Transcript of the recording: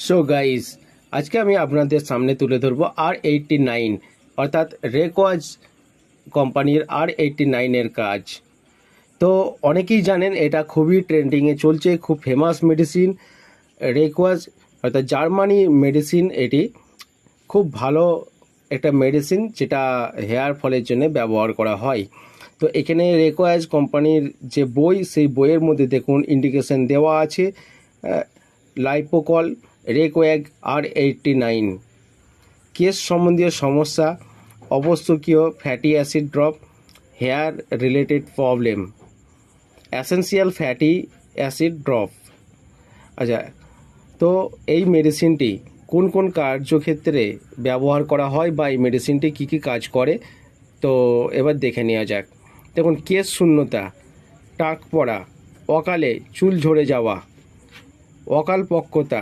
So guys, আজকে আমি আপনাদের সামনে তুলে ধরবো R89 অর্থাৎ রেকওয়াজ কোম্পানির R89 এর কাজ। তো অনেকেই জানেন এটা খুবই ট্রেন্ডিংয়ে চলছে, খুব ফেমাস মেডিসিন। রেকওয়াজ অর্থাৎ জার্মানি মেডিসিন, এটি খুব ভালো একটা মেডিসিন যেটা হেয়ার ফলের জন্য ব্যবহার করা হয়। তো এখানে রেকওয়াজ কোম্পানির যে বই, সেই বইয়ের মধ্যে দেখুন ইন্ডিকেশন দেওয়া আছে লাইপোকল রেকওয়াগ R89, কেস সম্বন্ধীয় সমস্যা, অবশ্যকীয় fatty acid drop, hair related problem, essential fatty acid drop. আচ্ছা, তো এই মেডিসিনটি কোন কোন কার্যক্ষেত্রে ব্যবহার করা হয় বা এই মেডিসিনটি কী কী কাজ করে, তো এবার দেখে নেওয়া যাক। দেখুন, কেশ শূন্যতা, টাক পড়া, অকালে চুল ঝরে যাওয়া, অকালপক্কতা,